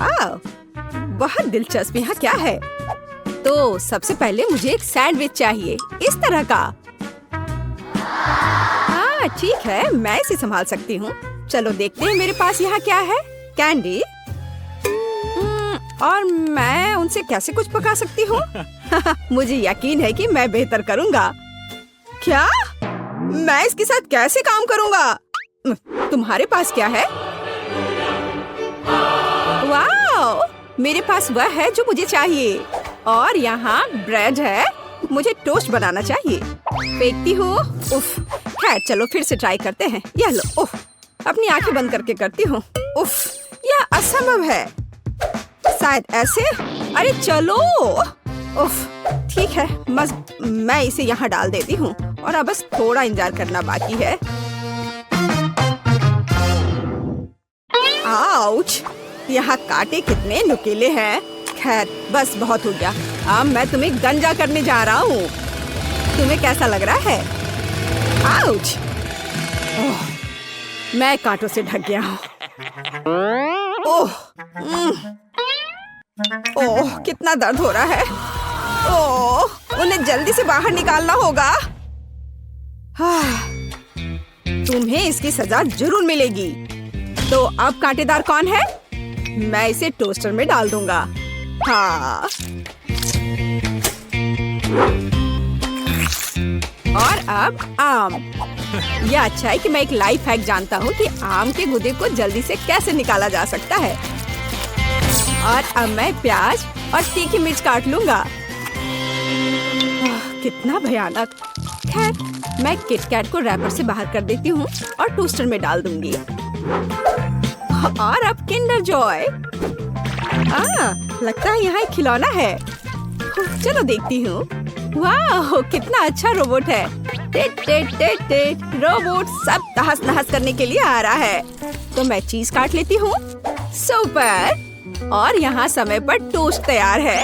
वाह, बहुत दिलचस्प। यहाँ क्या है? तो सबसे पहले मुझे एक सैंडविच चाहिए, इस तरह का। हाँ ठीक है, मैं इसे संभाल सकती हूँ। चलो देखते हैं मेरे पास यहाँ क्या है। कैंडी। और मैं उनसे कैसे कुछ पका सकती हूँ? मुझे यकीन है कि मैं बेहतर करूँगा। क्या? मैं इसके साथ कैसे काम करूँगा? तुम्हारे पास क्या है? वाह, मेरे पास वह है जो मुझे चाहिए। और यहाँ ब्रेड है, मुझे टोस्ट बनाना चाहिए। फेंकती हूँ। उफ, खैर चलो फिर से ट्राई करते हैं। यह लो। उफ, अपनी आंखें बंद करके करती हूँ। उफ, यह असंभव है। शायद ऐसे। अरे चलो। उफ, ठीक है, बस मैं इसे यहाँ डाल देती हूँ और अब बस थोड़ा इंतजार करना बाकी है। आउच, यहाँ कांटे कितने नुकीले हैं। खैर बस बहुत हो गया। अब मैं तुम्हें गंजा करने जा रहा हूँ। तुम्हें कैसा लग रहा है? आउच, मैं कांटों से ढक गया हूँ। ओह, ओह, कितना दर्द हो रहा है। ओह, उन्हें जल्दी से बाहर निकालना होगा। तुम्हें इसकी सजा जरूर मिलेगी। तो अब कांटेदार कौन है? मैं इसे टोस्टर में डाल दूंगा। हाँ। और अब आम। यह अच्छा है कि मैं एक लाइफ हैक जानता हूँ कि आम के गूदे को जल्दी से कैसे निकाला जा सकता है। और अब मैं प्याज और तीखी मिर्च काट लूंगा। कितना भयानक। खैर, मैं किटकैट को रैपर से बाहर कर देती हूँ और टोस्टर में डाल दूंगी। और अब किंडर जॉय। लगता है यहाँ एक खिलौना है। चलो देखती हूँ। वाह, कितना अच्छा रोबोट है। टेट टेट टेट टेट। रोबोट सब तहस नहस करने के लिए आ रहा है। तो मैं चीज काट लेती हूँ। सुपर। और यहाँ समय पर टोस्ट तैयार है।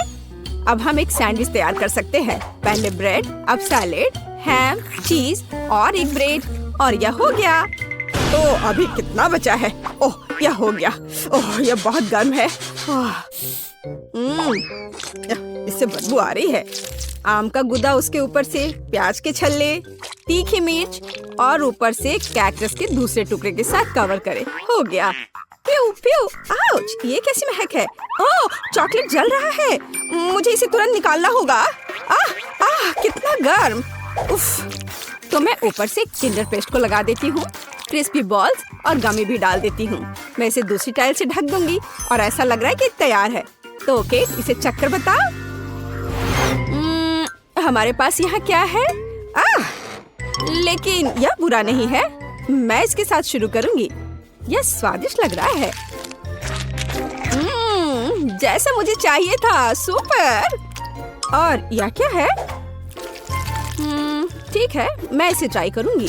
अब हम एक सैंडविच तैयार कर सकते हैं। पहले ब्रेड, अब सैलेड, हैम, चीज और एक ब्रेड। और यह हो गया। तो अभी कितना बचा है? ओह, यह हो गया। ओह, यह बहुत गर्म है। इससे बदबू आ रही है। आम का गुदा, उसके ऊपर से प्याज के छल्ले, तीखी मिर्च और ऊपर से कैक्टस के दूसरे टुकड़े के साथ कवर करे। हो गया। प्यू प्यू। आउच, ये कैसी महक है? ओह, चॉकलेट जल रहा है। मुझे इसे तुरंत निकालना होगा। कितना गर्म। उफ। तो मैं ऊपर से किंडर पेस्ट को लगा देती हूँ। क्रिस्पी बॉल्स और गमी भी डाल देती हूँ। मैं इसे दूसरी टाइल से ढक दूंगी और ऐसा लग रहा है कि तैयार है। तो ओके, इसे चक्कर बताओ। हमारे पास यहाँ क्या है? लेकिन यह बुरा नहीं है। मैं इसके साथ शुरू करूंगी। यह स्वादिष्ट लग रहा है। जैसा मुझे चाहिए था। सुपर। और यह क्या है? ठीक है, मैं इसे ट्राई करूंगी।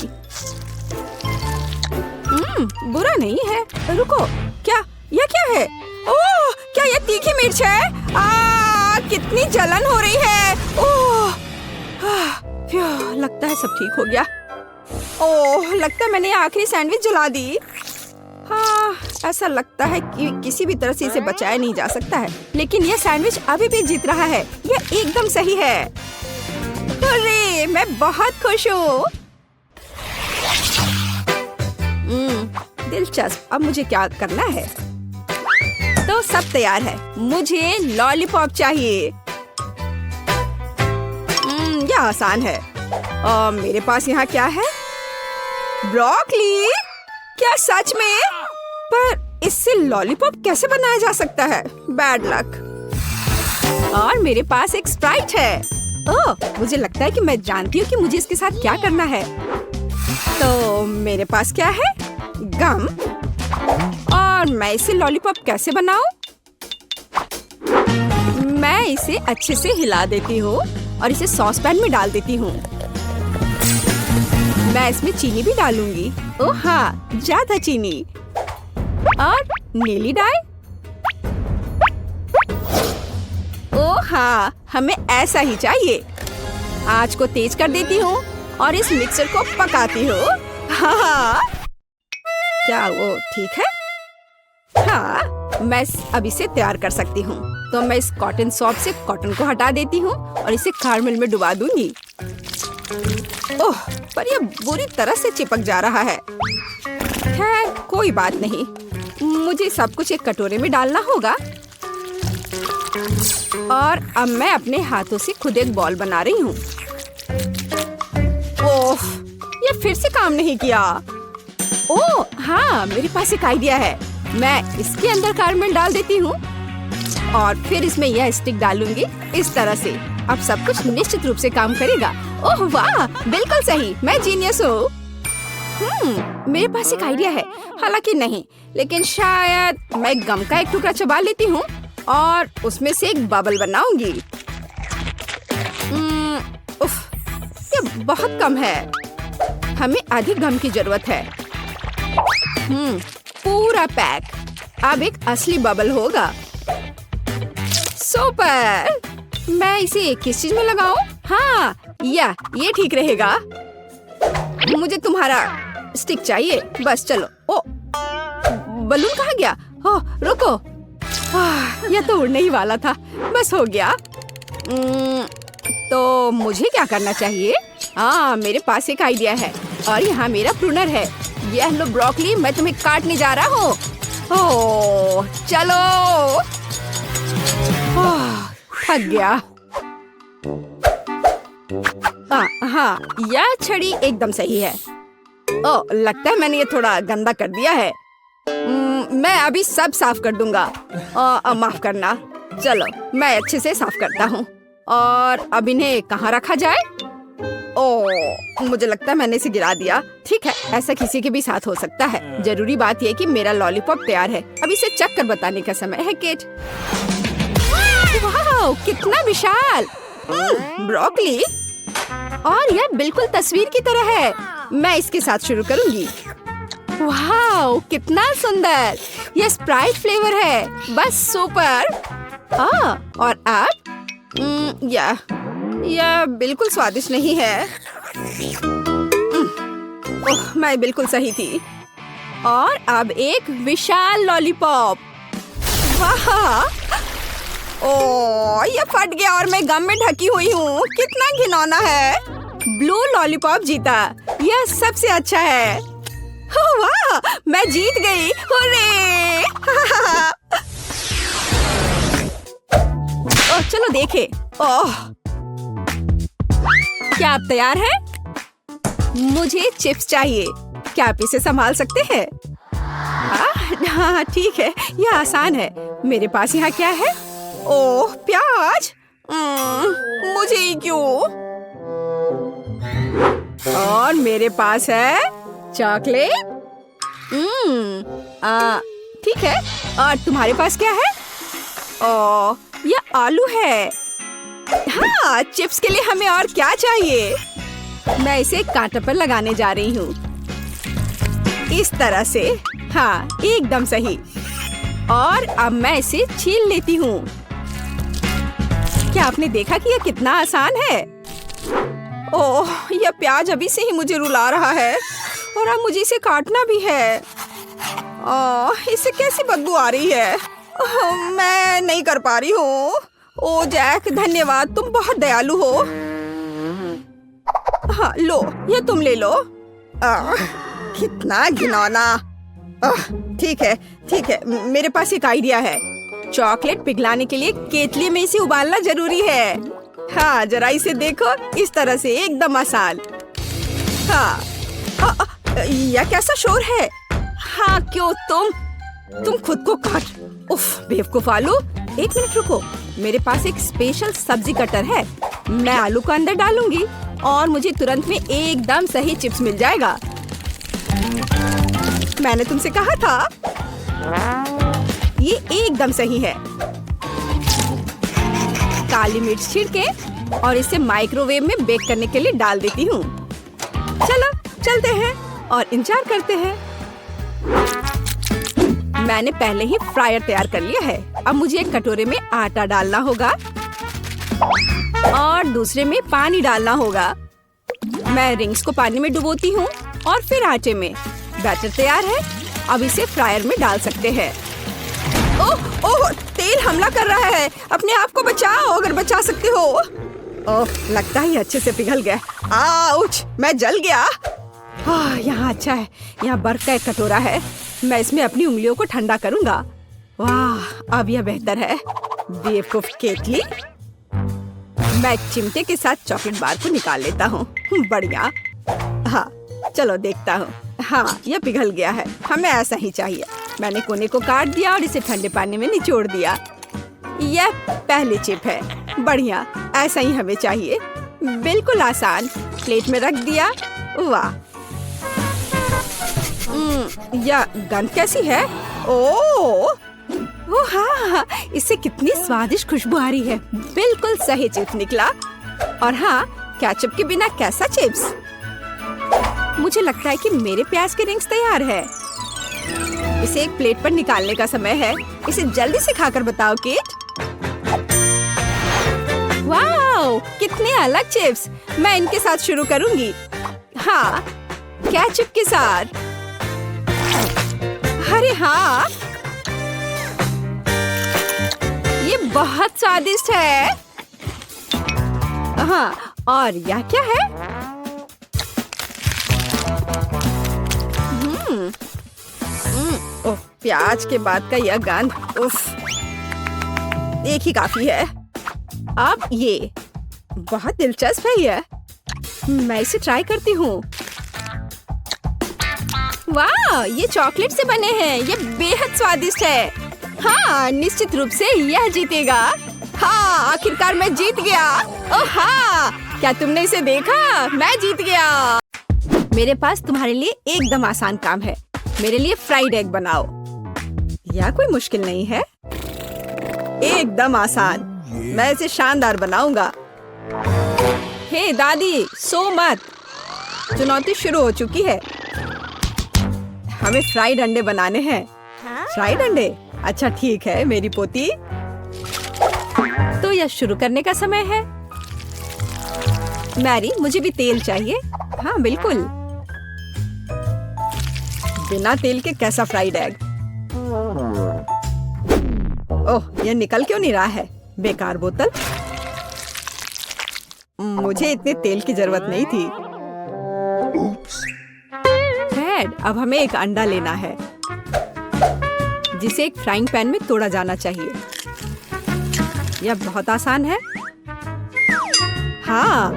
बुरा नहीं है। रुको, क्या? यह क्या है? ओह, क्या यह तीखी मिर्च है? कितनी जलन हो रही है। ओह, लगता है सब ठीक हो गया। ओह, लगता है मैंने आखिरी सैंडविच जला दी। हाँ, ऐसा लगता है कि किसी भी तरह से इसे बचाया नहीं जा सकता है। लेकिन यह सैंडविच अभी भी जीत रहा है। यह एकदम सही है। अरे, मैं बहुत खुश हूँ। दिलचस्प। अब मुझे क्या करना है? तो सब तैयार है। मुझे लॉलीपॉप चाहिए। यह आसान है। और मेरे पास यहाँ क्या है? ब्रोकली। क्या सच में? पर इससे लॉलीपॉप कैसे बनाया जा सकता है? Bad luck. और मेरे पास एक स्प्राइट है। ओह, मुझे लगता है कि मैं जानती हूँ कि मुझे इसके साथ क्या करना है। तो मेरे पास क्या है? गम। और मैं इसे लॉलीपॉप कैसे बनाऊं? मैं इसे अच्छे से हिला देती हूँ और इसे सॉस पैन में डाल देती हूँ। मैं इसमें चीनी भी डालूंगी। ओह हाँ, ज्यादा चीनी। और नीली डाई। ओह हाँ, हमें ऐसा ही चाहिए। आंच को तेज कर देती हूँ और इस मिक्सर को पकाती हूँ। हाँ, क्या वो ठीक है? हाँ, मैं अब इसे तैयार कर सकती हूँ। तो मैं इस कॉटन सॉप से कॉटन को हटा देती हूँ और इसे कैरमेल में डुबा दूंगी। ओह, पर यह बुरी तरह से चिपक जा रहा है। खैर, कोई बात नहीं। मुझे सब कुछ एक कटोरे में डालना होगा। और अब मैं अपने हाथों से खुद एक बॉल बना रही हूँ। ओह, ये फिर से काम नहीं किया। ओह हाँ, मेरे पास एक आइडिया है। मैं इसके अंदर कैरमेल डाल देती हूँ और फिर इसमें यह स्टिक डालूंगी इस तरह से। अब सब कुछ निश्चित रूप से काम करेगा। ओह वाह, बिल्कुल सही, मैं जीनियस हूँ। मेरे पास एक आइडिया है, हालांकि नहीं, लेकिन शायद मैं गम का एक टुकड़ा चबा लेती हूँ और उसमें से एक बबल बनाऊंगी। उफ, ये बहुत कम है। हमें अधिक गम की जरूरत है। पूरा पैक। अब एक असली बबल होगा। सुपर! मैं इसे किस चीज में लगाऊं? हाँ, ये ठीक रहेगा। मुझे तुम्हारा स्टिक चाहिए। बस चलो। ओ, बलून कहाँ गया? ओह, रुको। यह तो उड़ने ही वाला था। बस हो गया। तो मुझे क्या करना चाहिए? हाँ, मेरे पास एक आइडिया है और यहाँ मेरा प्रूनर है। यह लो ब्रोकली, मैं तुम्हें काटने जा रहा हूँ। ओह, चलो। थक गया। हाँ, यह छड़ी एकदम सही है। ओह, लगता है मैंने ये थोड़ा गंदा कर दिया है। मैं अभी सब साफ कर दूंगा। माफ करना। चलो, मैं अच्छे से साफ करता हूँ। और अब इन्हें कहाँ रखा जाए? ओह, मुझे लगता है मैंने इसे गिरा दिया। ठीक है, ऐसा किसी के भी साथ हो सकता है। जरूरी बात यह कि मेरा लॉलीपॉप तैयार है। अब इसे चख कर बताने का समय है, केट। वाह, कितना विशाल ब्रोकली! और यह बिल्कुल तस्वीर की तरह है। मैं इसके साथ शुरू करूंगी। वाह, कितना सुंदर! यह स्प्राइट फ्लेवर है। बस सुपर। और अब यह बिल्कुल स्वादिष्ट नहीं है। ओह, मैं बिल्कुल सही थी। और अब एक विशाल लॉलीपॉप। वाह! ओह, ये फट गया और मैं गम में ढकी हुई हूँ। कितना घिनौना है। ब्लू लॉलीपॉप जीता। यह सबसे अच्छा है। ओह वाह, मैं जीत गई। हुर्रे! ओह, चलो देखे। ओह, क्या आप तैयार हैं? मुझे चिप्स चाहिए। क्या आप इसे संभाल सकते हैं? हाँ, ठीक है, यह आसान है। मेरे पास यहाँ क्या है? ओह, प्याज। मुझे ही क्यों? और मेरे पास है चॉकलेट। ठीक है। और तुम्हारे पास क्या है? ओह, यह आलू है। हाँ, चिप्स के लिए हमें और क्या चाहिए? मैं इसे कांटे पर लगाने जा रही हूँ। इस तरह से। हाँ, एकदम सही। और अब मैं इसे छील लेती हूँ। क्या आपने देखा कि यह कितना आसान है? ओह, यह प्याज अभी से ही मुझे रुला रहा है और अब मुझे इसे काटना भी है। ओह, इससे कैसी बदबू आ रही है। ओह, मैं नहीं कर पा रही हूँ। ओह जैक, धन्यवाद, तुम बहुत दयालु हो। हाँ, लो, ये तुम ले लो। कितना घिनौना। ठीक है, मेरे पास एक आइडिया है। चॉकलेट पिघलाने के लिए केतली में इसे उबालना जरूरी है। हाँ, जरा इसे देखो, इस तरह से एकदम आसान। हाँ, यह कैसा शोर है? हाँ, क्यों तुम खुद को काट। उफ, बेवकूफ आलू। एक मिनट रुको, मेरे पास एक स्पेशल सब्जी कटर है। मैं आलू को अंदर डालूंगी और मुझे तुरंत में एकदम सही चिप्स मिल जाएगा। मैंने तुमसे कहा था। ये एकदम सही है। काली मिर्च छिड़के और इसे माइक्रोवेव में बेक करने के लिए डाल देती हूँ। चलो चलते हैं और इंतजार करते हैं। मैंने पहले ही फ्रायर तैयार कर लिया है। अब मुझे एक कटोरे में आटा डालना होगा और दूसरे में पानी डालना होगा। मैं रिंग्स को पानी में डुबोती हूँ और फिर आटे में। बैटर तैयार है। अब इसे फ्रायर में डाल सकते हैं। हमला कर रहा है। अपने आप को बचाओ अगर बचा सकते हो। ओह, लगता है अच्छे से पिघल गया। आउच, मैं जल गया। यहाँ अच्छा है, यहाँ बर्फ का एक कटोरा है। मैं इसमें अपनी उंगलियों को ठंडा करूंगा। वाह, अब यह बेहतर है। बेवकूफ केतली। मैं एक चिमटे के साथ चॉकलेट बार को निकाल लेता हूँ। बढ़िया। हाँ, चलो देखता हूँ। हाँ, यह पिघल गया है। हमें ऐसा ही चाहिए। मैंने कोने को काट दिया और इसे ठंडे पानी में निचोड़ दिया। यह पहली चिप है। बढ़िया, ऐसा ही हमें चाहिए। बिल्कुल आसान। प्लेट में रख दिया। वाह, यह गंध कैसी है? ओह हाँ, इससे कितनी स्वादिष्ट खुशबू आ रही है। बिल्कुल सही चिप्स निकला। और हाँ, केचप के बिना कैसा चिप्स? मुझे लगता है कि मेरे प्याज के रिंग्स तैयार है। इसे एक प्लेट पर निकालने का समय है। इसे जल्दी से खाकर बताओ केट। वाह, कितने अलग चिप्स। मैं इनके साथ शुरू करूंगी। हाँ, केचप के साथ। अरे हाँ, ये बहुत स्वादिष्ट है। हाँ, और यह क्या है? ओह, प्याज के बाद का यह गंध। उफ, एक ही काफी है। अब ये बहुत दिलचस्प है। यह मैं इसे ट्राई करती हूँ। वाह, ये चॉकलेट से बने हैं। ये बेहद स्वादिष्ट है। हाँ, निश्चित रूप से यह जीतेगा। हाँ, आखिरकार मैं जीत गया। ओह हाँ, क्या तुमने इसे देखा? मैं जीत गया। मेरे पास तुम्हारे लिए एकदम आसान काम है। मेरे लिए फ्राइड एग बनाओ। यह कोई मुश्किल नहीं है। एकदम आसान। मैं इसे शानदार बनाऊंगा। हे दादी, सो मत। चुनौती शुरू हो चुकी है। हमें फ्राइड अंडे बनाने हैं। फ्राइड अंडे? अच्छा ठीक है मेरी पोती। तो यह शुरू करने का समय है। मैरी, मुझे भी तेल चाहिए। हाँ बिल्कुल। बिना तेल के कैसा फ्राइड एग? ओह, यह निकल क्यों नहीं रहा है? बेकार बोतल। मुझे इतने तेल की जरूरत नहीं थी। फ्रेड, अब हमें एक अंडा लेना है जिसे एक फ्राइंग पैन में तोड़ा जाना चाहिए। यह बहुत आसान है। हाँ,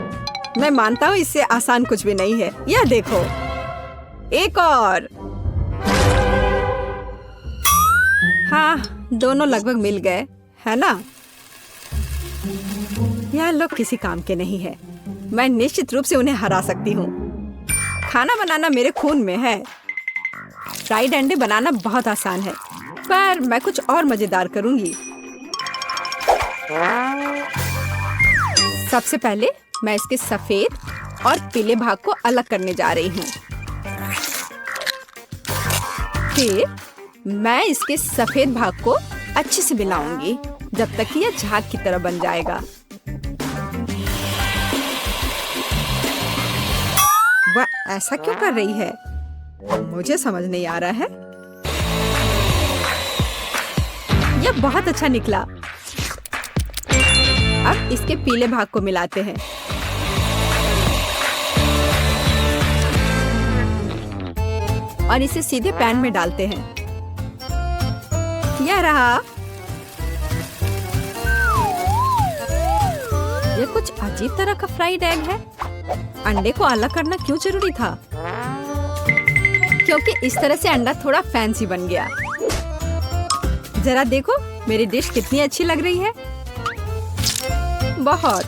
मैं मानता हूँ इससे आसान कुछ भी नहीं है। यह देखो, एक और। हाँ, दोनों लगभग मिल गए, है ना? यह लोग किसी काम के नहीं है। मैं निश्चित रूप से उन्हें हरा सकती हूँ। खाना बनाना मेरे खून में है। फ्राइड अंडे बनाना बहुत आसान है, पर मैं कुछ और मजेदार करूंगी। सबसे पहले मैं इसके सफेद और पीले भाग को अलग करने जा रही हूँ। फिर मैं इसके सफेद भाग को अच्छे से मिलाऊंगी जब तक कि यह झाग की तरह बन जाएगा। वह ऐसा क्यों कर रही है? मुझे समझ नहीं आ रहा है। यह बहुत अच्छा निकला। अब इसके पीले भाग को मिलाते हैं। और इसे सीधे पैन में डालते हैं। यह रहा। यह कुछ अजीब तरह का फ्राइड एग है। अंडे को अलग करना क्यों जरूरी था? क्योंकि इस तरह से अंडा थोड़ा फैंसी बन गया। जरा देखो मेरी डिश कितनी अच्छी लग रही है। बहुत।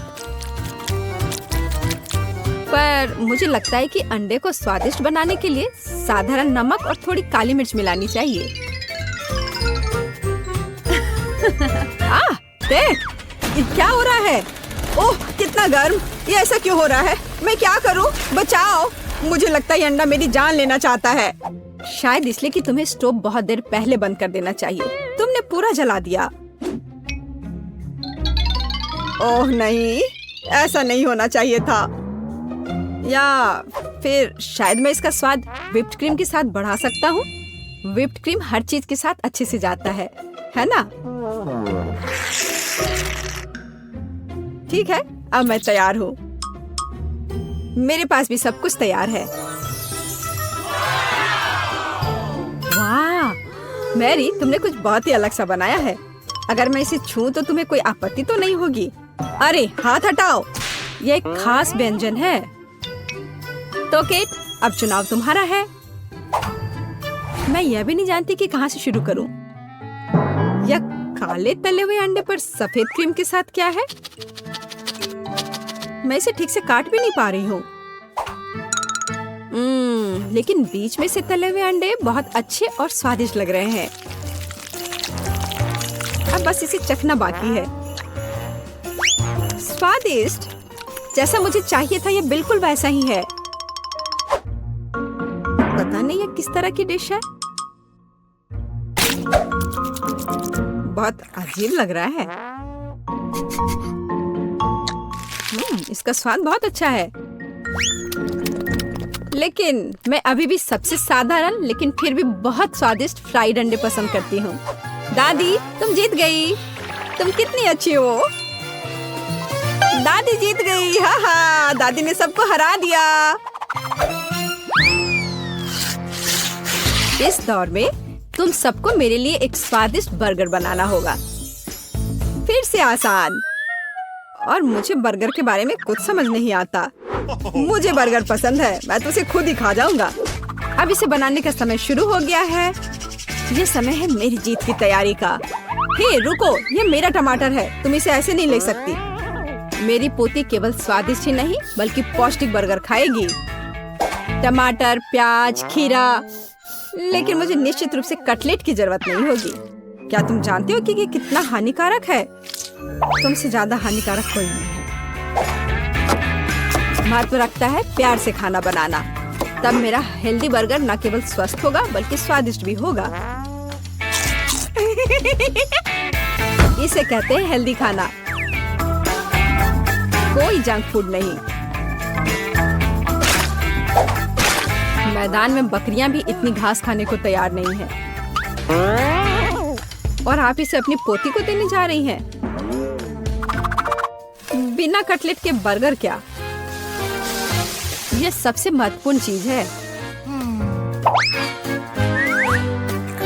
पर मुझे लगता है कि अंडे को स्वादिष्ट बनाने के लिए साधारण नमक और थोड़ी काली मिर्च मिलानी चाहिए। देख, ये क्या हो रहा है? ओह, कितना गर्म। ये ऐसा क्यों हो रहा है? मैं क्या करूं? बचाओ। मुझे लगता है ये अंडा मेरी जान लेना चाहता है। शायद इसलिए कि तुम्हें स्टोव बहुत देर पहले बंद कर देना चाहिए। तुमने पूरा जला दिया। ओह नहीं, ऐसा नहीं होना चाहिए था। या फिर शायद मैं इसका स्वाद व्हिप्ड क्रीम के साथ बढ़ा सकता हूँ। व्हिप्ड क्रीम हर चीज के साथ अच्छे से जाता है। है ना? ठीक है, अब मैं तैयार हूँ। मेरे पास भी सब कुछ तैयार है। वाह, मैरी, तुमने कुछ बहुत ही अलग सा बनाया है। अगर मैं इसे छूं तो तुम्हें कोई आपत्ति तो नहीं होगी? अरे हाथ हटाओ, यह एक खास व्यंजन है। तो केट, अब चुनाव तुम्हारा है। मैं यह भी नहीं जानती कि कहाँ से शुरू करूं। यह काले तले हुए अंडे पर सफेद क्रीम के साथ क्या है? मैं इसे ठीक से काट भी नहीं पा रही हूँ। लेकिन बीच में से तले हुए अंडे बहुत अच्छे और स्वादिष्ट लग रहे हैं। अब बस इसे चखना बाकी है। स्वादिष्ट, जैसा मुझे चाहिए था, यह बिल्कुल वैसा ही है। पता नहीं यह किस तरह की डिश है। बहुत अजीब लग रहा है। इसका स्वाद बहुत अच्छा है। लेकिन मैं अभी भी सबसे साधारण लेकिन फिर भी बहुत स्वादिष्ट फ्राइड अंडे पसंद करती हूँ। दादी, तुम जीत गई। तुम कितनी अच्छी हो। दादी जीत गई। हाँ हाँ, दादी ने सबको हरा दिया। इस दौर में तुम सबको मेरे लिए एक स्वादिष्ट बर्गर बनाना होगा। फिर से आसान। और मुझे बर्गर के बारे में कुछ समझ नहीं आता। मुझे बर्गर पसंद है, मैं तो उसे खुद ही खा जाऊंगा। अब इसे बनाने का समय शुरू हो गया है। ये समय है मेरी जीत की तैयारी का। हे रुको, ये मेरा टमाटर है, तुम इसे ऐसे नहीं ले सकती। मेरी पोती केवल स्वादिष्ट ही नहीं बल्कि पौष्टिक बर्गर खाएगी। टमाटर, प्याज, खीरा। लेकिन मुझे निश्चित रूप से कटलेट की जरूरत नहीं होगी। क्या तुम जानते हो कि ये कितना हानिकारक है? तुमसे ज्यादा हानिकारक कोई नहीं है। महत्व रखता है प्यार से खाना बनाना। तब मेरा हेल्दी बर्गर न केवल स्वस्थ होगा बल्कि स्वादिष्ट भी होगा। इसे कहते हैं हेल्दी खाना, कोई जंक फूड नहीं। मैदान में बकरियां भी इतनी घास खाने को तैयार नहीं है, और आप इसे अपनी पोती को देने जा रही हैं। बिना कटलेट के बर्गर क्या? यह सबसे महत्वपूर्ण चीज है।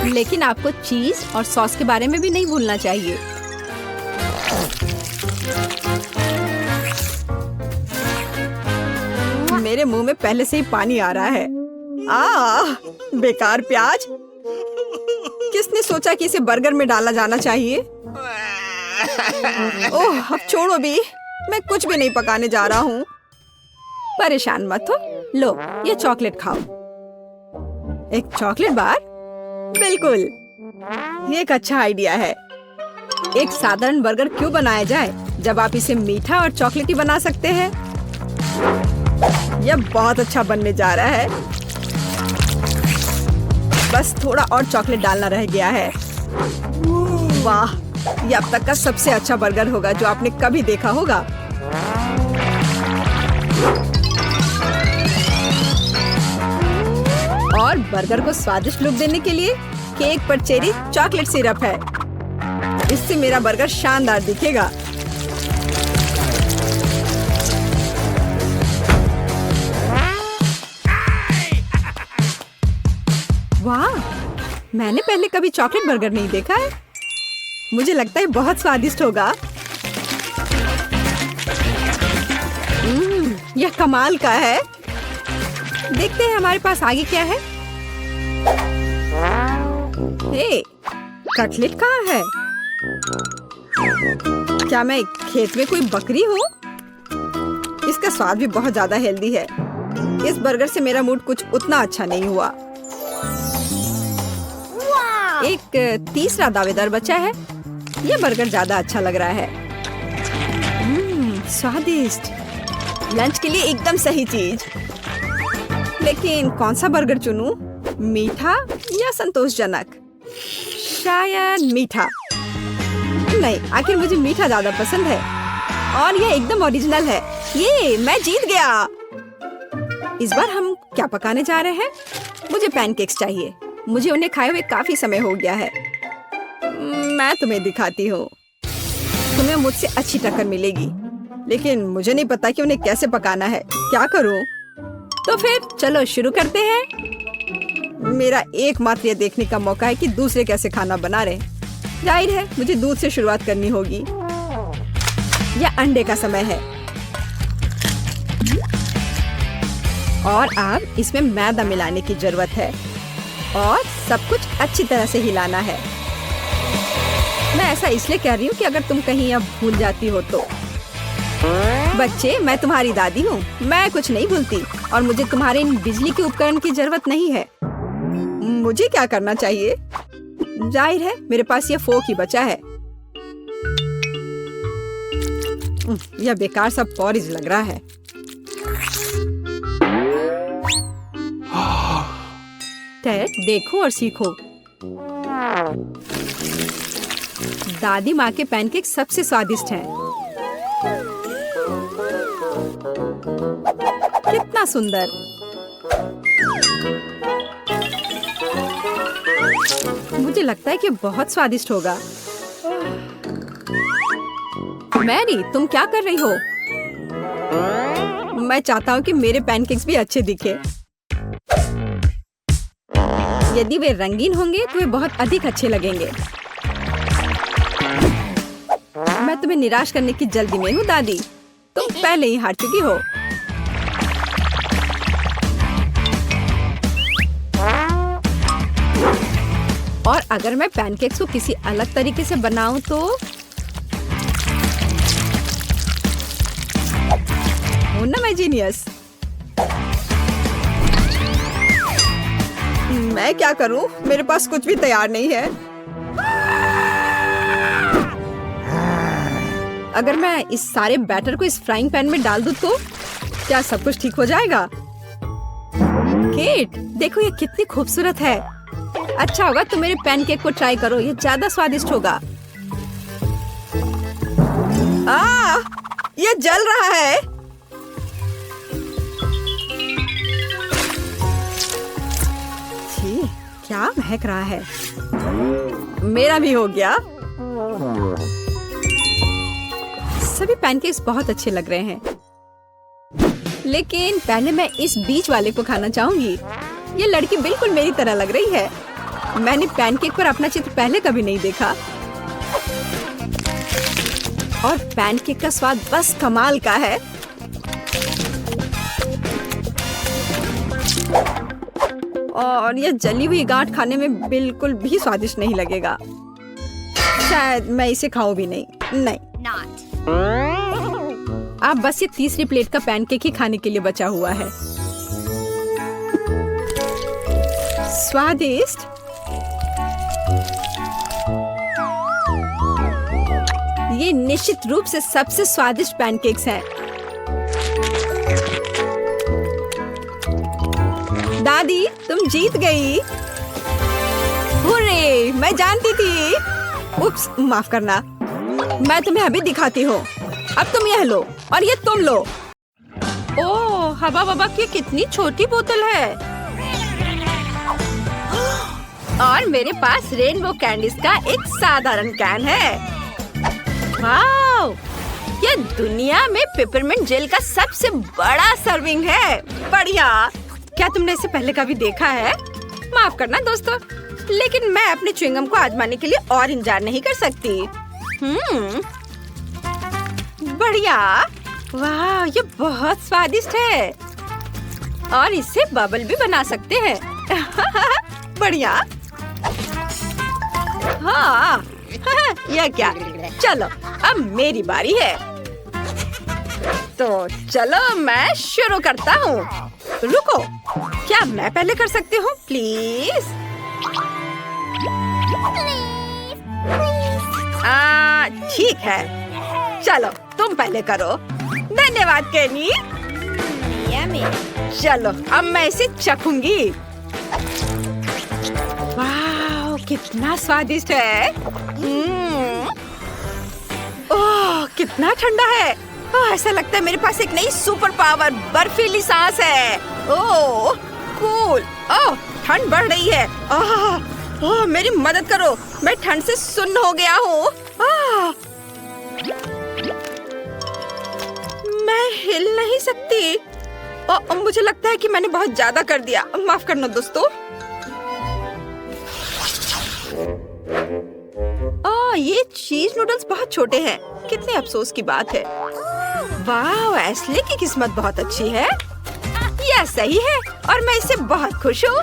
लेकिन आपको चीज और सॉस के बारे में भी नहीं भूलना चाहिए। मेरे मुंह में पहले से ही पानी आ रहा है। बेकार प्याज। किसने सोचा कि इसे बर्गर में डाला जाना चाहिए? ओह, अब छोड़ो भी, मैं कुछ भी नहीं पकाने जा रहा हूँ। परेशान मत हो। लो, ये चॉकलेट खाओ। एक चॉकलेट बार? बिल्कुल, ये एक अच्छा आइडिया है। एक साधारण बर्गर क्यों बनाया जाए जब आप इसे मीठा और चॉकलेटी बना सकते हैं? यह बहुत अच्छा बनने जा रहा है। बस थोड़ा और चॉकलेट डालना रह गया है। वाह, यह अब तक का सबसे अच्छा बर्गर होगा जो आपने कभी देखा होगा। और बर्गर को स्वादिष्ट लुक देने के लिए केक पर चेरी चॉकलेट सिरप है। इससे मेरा बर्गर शानदार दिखेगा। वाह, मैंने पहले कभी चॉकलेट बर्गर नहीं देखा है। मुझे लगता है बहुत स्वादिष्ट होगा। यह कमाल का है। देखते हैं हमारे पास आगे क्या है। हे, कटलेट कहाँ है? क्या मैं खेत में कोई बकरी हूँ? इसका स्वाद भी बहुत ज्यादा हेल्दी है। इस बर्गर से मेरा मूड कुछ उतना अच्छा नहीं हुआ। एक तीसरा दावेदार बचा है। यह बर्गर ज्यादा अच्छा लग रहा है। स्वादिष्ट। लंच के लिए एकदम सही चीज। लेकिन कौन सा बर्गर चुनूं? मीठा या संतोषजनक? शायद मीठा। नहीं, आखिर मुझे मीठा ज्यादा पसंद है। और यह एकदम ओरिजिनल है। ये मैं जीत गया। इस बार हम क्या पकाने जा रहे हैं? मुझे पैनकेक्स चाहिए। मुझे उन्हें खाए हुए काफी समय हो गया है। मैं तुम्हें दिखाती हूँ। तुम्हें मुझसे अच्छी टक्कर मिलेगी, लेकिन मुझे नहीं पता कि उन्हें कैसे पकाना है। क्या करूँ? तो फिर चलो शुरू करते हैं। मेरा एकमात्र ये देखने का मौका है कि दूसरे कैसे खाना बना रहे। जाहिर है मुझे दूध से शुरुआत करनी होगी। यह अंडे का समय है और अब इसमें मैदा मिलाने की जरूरत है और सब कुछ अच्छी तरह से हिलाना है। मैं ऐसा इसलिए कह रही हूँ कि अगर तुम कहीं अब भूल जाती हो तो। बच्चे, मैं तुम्हारी दादी हूँ, मैं कुछ नहीं भूलती और मुझे तुम्हारे इन बिजली के उपकरण की जरूरत नहीं है। मुझे क्या करना चाहिए? जाहिर है मेरे पास ये फोक ही बचा है। यह बेकार सा पॉरिज लग रहा है। टेड, देखो और सीखो। दादी माँ के पैनकेक सबसे स्वादिष्ट हैं। कितना सुंदर। मुझे लगता है कि बहुत स्वादिष्ट होगा। मैरी, तुम क्या कर रही हो? मैं चाहता हूँ कि मेरे पैनकेक्स भी अच्छे दिखे। यदि वे रंगीन होंगे तो वे बहुत अधिक अच्छे लगेंगे। मैं तुम्हें निराश करने की जल्दी में हूँ दादी। तुम पहले ही हार चुकी हो। और अगर मैं पैनकेक्स को किसी अलग तरीके से बनाऊं तो हूं ना मैं जीनियस। मैं क्या करूं? मेरे पास कुछ भी तैयार नहीं है। अगर मैं इस सारे बैटर को इस फ्राइंग पैन में डाल दूं तो क्या सब कुछ ठीक हो जाएगा? केट, देखो ये कितनी खूबसूरत है। अच्छा होगा तुम मेरे पैनकेक को ट्राई करो, ये ज्यादा स्वादिष्ट होगा। ये जल रहा है। छी, क्या महक रहा है। मेरा भी हो गया। सभी पैनकेक्स बहुत अच्छे लग रहे हैं, लेकिन पहले मैं इस बीच वाले को खाना चाहूंगी। ये लड़की बिल्कुल मेरी तरह लग रही है। मैंने पैनकेक पर अपना चित्र पहले कभी नहीं देखा और पैनकेक का स्वाद बस कमाल का है। और ये जली हुई गांठ खाने में बिल्कुल भी स्वादिष्ट नहीं लगेगा। शायद मैं इसे खाऊं भी नहीं। अब बस ये तीसरी प्लेट का पैनकेक ही खाने के लिए बचा हुआ है। स्वादिष्ट। ये निश्चित रूप से सबसे स्वादिष्ट पैनकेक्स हैं। दादी, तुम जीत गई। हुर्रे, मैं जानती थी। उप्स, माफ करना। मैं तुम्हें अभी दिखाती हूँ। अब तुम यह लो और ये तुम लो। ओह, हवा बाबा की कितनी छोटी बोतल है। और मेरे पास रेनबो कैंडीज का एक साधारण कैन है। वाओ, ये दुनिया में पेपरमिंट जेल का सबसे बड़ा सर्विंग है। बढ़िया। क्या तुमने इसे पहले कभी देखा है? माफ करना दोस्तों, लेकिन मैं अपने च्युइंगम को आजमाने के लिए और इंतजार नहीं कर सकती। बढ़िया। वाह, ये बहुत स्वादिष्ट है और इससे बबल भी बना सकते हैं। बढ़िया। हाँ, यह क्या? चलो, अब मेरी बारी है। तो चलो मैं शुरू करता हूँ। रुको, क्या मैं पहले कर सकती हूँ प्लीज? ठीक है, चलो तुम पहले करो। धन्यवाद केनी। चलो अब मैं इसे चखूंगी। वाह, कितना स्वादिष्ट है। ओह, कितना ठंडा है। ऐसा लगता है मेरे पास एक नई सुपर पावर बर्फीली सांस है। ओह, कूल। ओह, ठंड बढ़ रही है। ओह, मेरी मदद करो, मैं ठंड से सुन्न हो गया हूँ। मैं हिल नहीं सकती। मुझे लगता है कि मैंने बहुत ज्यादा कर दिया। माफ करना दोस्तों। ये चीज नूडल्स बहुत छोटे हैं। कितने अफसोस की बात है। वाह, एस्ले की किस्मत बहुत अच्छी है। यह सही है और मैं इससे बहुत खुश हूँ।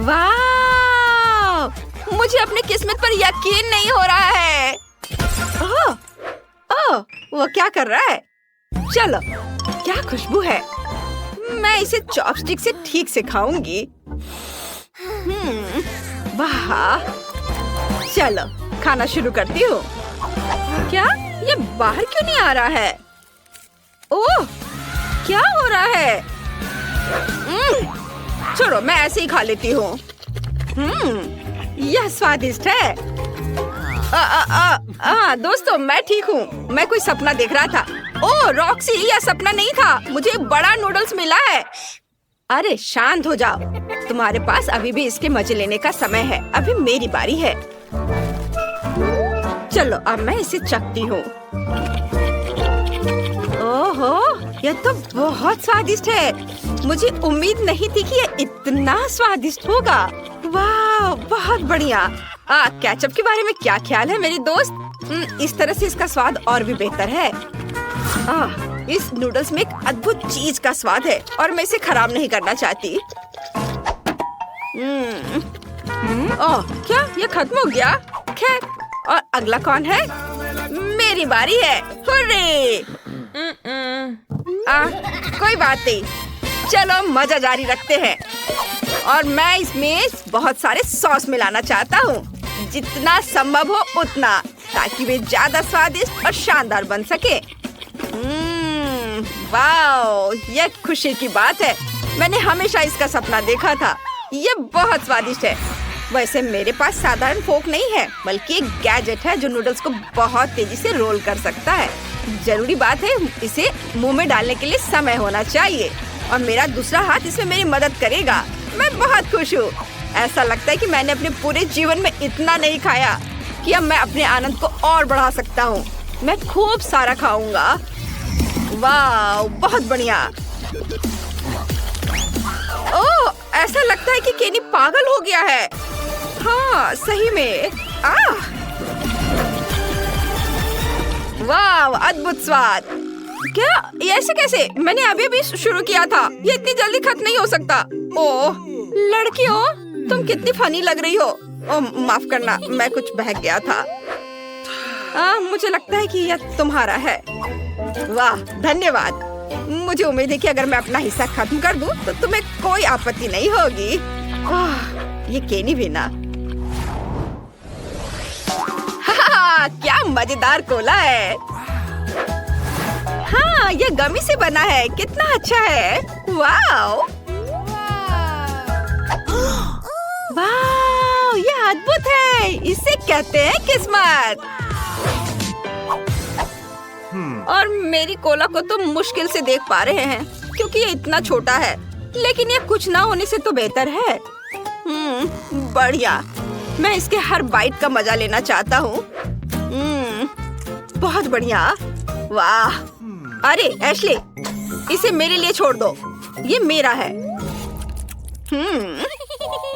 वाह, मुझे अपनी किस्मत पर यकीन नहीं हो रहा है। वो क्या कर रहा है? चलो, क्या खुशबू है। मैं इसे चॉपस्टिक से ठीक से खाऊंगी। वाह, चलो खाना शुरू करती हूँ। क्या ये बाहर क्यों नहीं आ रहा है? ओह, क्या हो रहा है? छोड़ो, मैं ऐसे ही खा लेती हूँ। यह स्वादिष्ट है। दोस्तों, मैं ठीक हूँ। मैं कोई सपना देख रहा था। ओह रॉक्सी, यह सपना नहीं था। मुझे बड़ा नूडल्स मिला है। अरे शांत हो जाओ। तुम्हारे पास अभी भी इसके मजे लेने का समय है। अभी मेरी बारी है। चलो, अब मैं इसे चखती हूँ। ओहो, यह तो बहुत स्वादिष्ट है। मुझे उम्मीद नहीं थी कि यह इतना स्वादिष्ट होगा। वाह, बहुत बढ़िया। केचप के बारे में क्या ख्याल है मेरी दोस्त? इस तरह से इसका स्वाद और भी बेहतर है। इस नूडल्स में एक अद्भुत चीज का स्वाद है और मैं इसे खराब नहीं करना चाहती। क्या ये खत्म हो गया? खैर, और अगला कौन है? मेरी बारी है। हुर्रे! कोई बात नहीं। चलो मजा जारी रखते हैं। और मैं इसमें बहुत सारे सॉस मिलाना चाहता हूँ, जितना संभव हो उतना, ताकि वे ज्यादा स्वादिष्ट और शानदार बन सके। वाओ, यह खुशी की बात है। मैंने हमेशा इसका सपना देखा था। ये बहुत स्वादिष्ट है। वैसे मेरे पास साधारण फोक नहीं है, बल्कि एक गैजेट है जो नूडल्स को बहुत तेजी से रोल कर सकता है। जरूरी बात है, इसे मुंह में डालने के लिए समय होना चाहिए और मेरा दूसरा हाथ इसमें मेरी मदद करेगा। मैं बहुत खुश हूँ। ऐसा लगता है कि मैंने अपने पूरे जीवन में इतना नहीं खाया कि अब मैं अपने आनंद को और बढ़ा सकता हूँ। मैं खूब सारा खाऊंगा। वाह, बहुत बढ़िया। ओह, ऐसा लगता है कि केनी पागल हो गया है। हाँ, सही में। वाह, अद्भुत स्वाद। क्या ये ऐसे कैसे? मैंने अभी शुरू किया था। ये इतनी जल्दी खत्म नहीं हो सकता। ओह लड़कियों, तुम कितनी फनी लग रही हो। ओह माफ करना, मैं कुछ बहक गया था। मुझे लगता है कि यह तुम्हारा है। वाह, धन्यवाद। मुझे उम्मीद है कि अगर मैं अपना हिस्सा खत्म कर दूं, तो तुम्हें कोई आपत्ति नहीं होगी। ये केनी भी ना। क्या मजेदार कोला है। हाँ, ये गमी से बना है। कितना अच्छा है। वाओ, वाओ, ये अद्भुत है। इसे कहते हैं किस्मत। और मेरी कोला को तो मुश्किल से देख पा रहे हैं क्योंकि ये इतना छोटा है, लेकिन ये कुछ ना होने से तो बेहतर है। बढ़िया। मैं इसके हर बाइट का मजा लेना चाहता हूँ। बहुत बढ़िया। वाह, अरे एशली, इसे मेरे लिए छोड़ दो। ये मेरा है।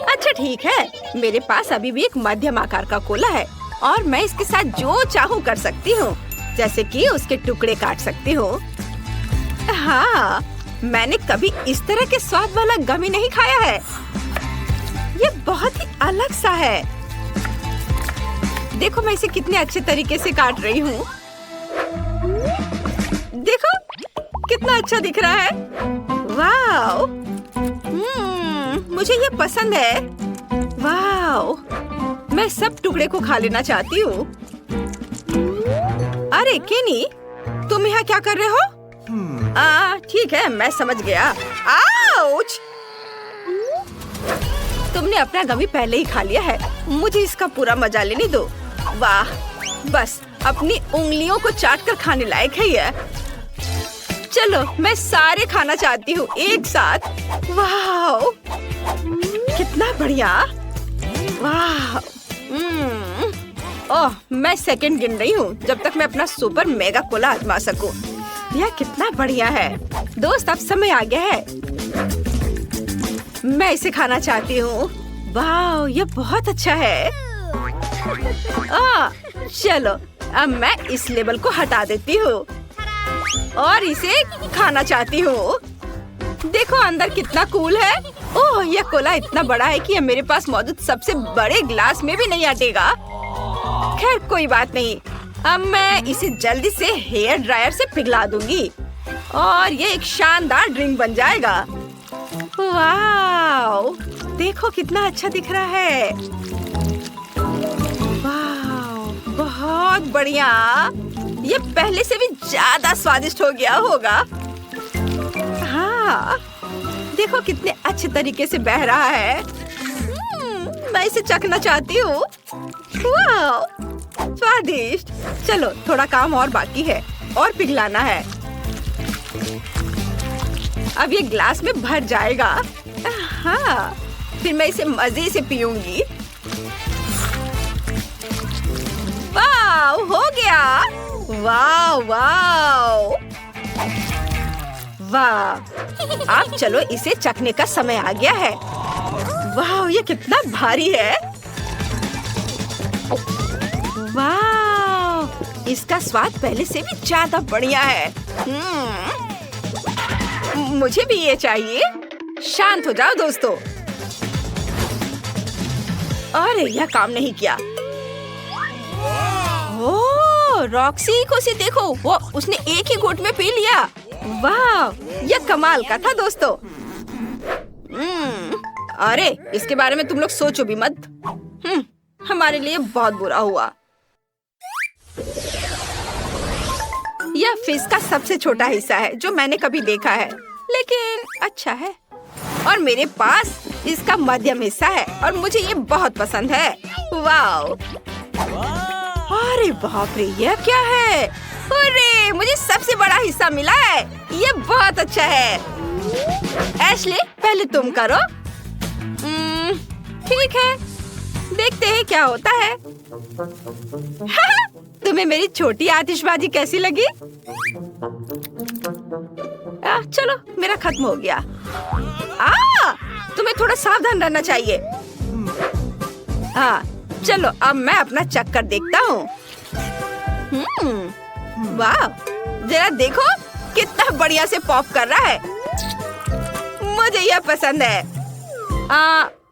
अच्छा ठीक है। मेरे पास अभी भी एक मध्यम आकार का कोला है और मैं इसके साथ जो चाहूँ कर सकती हूँ, जैसे कि उसके टुकड़े काट सकती हूँ। हाँ, मैंने कभी इस तरह के स्वाद वाला गमी नहीं खाया है। ये बहुत ही अलग सा है। देखो मैं इसे कितने अच्छे तरीके से काट रही हूँ। देखो कितना अच्छा दिख रहा है। वाओ, मुझे ये पसंद है। वाओ, मैं सब टुकड़े को खा लेना चाहती हूँ। अरे केनी, तुम यहाँ क्या कर रहे हो? ठीक है, मैं समझ गया। आउच! तुमने अपना गमी पहले ही खा लिया है। मुझे इसका पूरा मजा लेने दो। वाह, बस अपनी उंगलियों को चाट कर खाने लायक है ये। चलो, मैं सारे खाना चाहती हूँ एक साथ। वाह, कितना बढ़िया। वाह। ओह, मैं सेकंड गिन रही हूँ जब तक मैं अपना सुपर मेगा कोला आजमा सकूं। यह कितना बढ़िया है दोस्त, अब समय आ गया है। मैं इसे खाना चाहती हूँ। वाह, यह बहुत अच्छा है। चलो अब मैं इस लेबल को हटा देती हूँ और इसे खाना चाहती हूँ। देखो अंदर कितना कूल है। ओह, यह कोला इतना बड़ा है कि यह मेरे पास मौजूद सबसे बड़े ग्लास में भी नहीं अटेगा। खैर कोई बात नहीं, अब मैं इसे जल्दी से हेयर ड्रायर से पिघला दूंगी और ये एक शानदार ड्रिंक बन जाएगा। वाह, देखो कितना अच्छा दिख रहा है। वाह, बहुत बढ़िया। ये पहले से भी ज्यादा स्वादिष्ट हो गया होगा। हाँ, देखो कितने अच्छे तरीके से बह रहा है। मैं इसे चखना चाहती हूँ। वाह, स्वादिष्ट। चलो थोड़ा काम और बाकी है और पिघलाना है। अब ये ग्लास में भर जाएगा। हाँ, फिर मैं इसे मजे से पीऊंगी। वाह, हो गया। वाह वाह वाह। अब चलो इसे चखने का समय आ गया है। वाह, ये कितना भारी है। वाह, इसका स्वाद पहले से भी ज्यादा बढ़िया है। मुझे भी ये चाहिए। शांत हो जाओ दोस्तों। अरे यह काम नहीं किया। ओह, रॉक्सी को से देखो, वो उसने एक ही घूंट में पी लिया। वाह, यह कमाल का था दोस्तों। अरे इसके बारे में तुम लोग सोचो भी मत। हमारे लिए बहुत बुरा हुआ। यह फिश का सबसे छोटा हिस्सा है जो मैंने कभी देखा है, लेकिन अच्छा है। और मेरे पास इसका मध्यम हिस्सा है और मुझे ये बहुत पसंद है। वाह, अरे बाप रे, यह क्या है? अरे मुझे सबसे बड़ा हिस्सा मिला है। ये बहुत अच्छा है। एशली, पहले तुम करो। ठीक है, देखते हैं क्या होता है। तुम्हें मेरी छोटी आतिशबाजी कैसी लगी? चलो, मेरा खत्म हो गया। तुम्हें थोड़ा सावधान रहना चाहिए। चलो अब मैं अपना चख कर देखता हूँ। वाह, जरा देखो कितना बढ़िया से पॉप कर रहा है। मुझे यह पसंद है।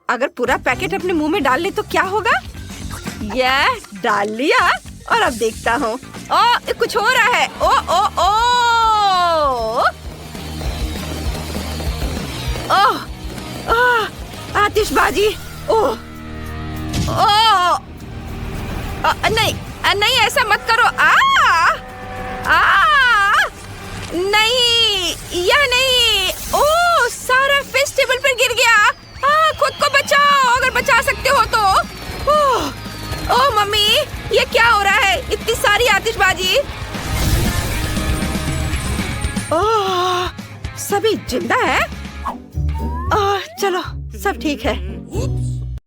अगर पूरा पैकेट अपने मुंह में डाल ले तो क्या होगा? यह डाल लिया और अब देखता हूँ। कुछ हो रहा है। ओ ओ ओ ओह, आतिशबाजी। ओह, नहीं नहीं, ऐसा मत करो। नहीं, यह नहीं। ओह, सारा फिश टेबल पर गिर गया। खुद को बचाओ अगर बचा सकते हो तो। ओह मम्मी, ये क्या हो रहा है? इतनी सारी आतिशबाजी। ओह, सभी जिंदा है। चलो सब ठीक है।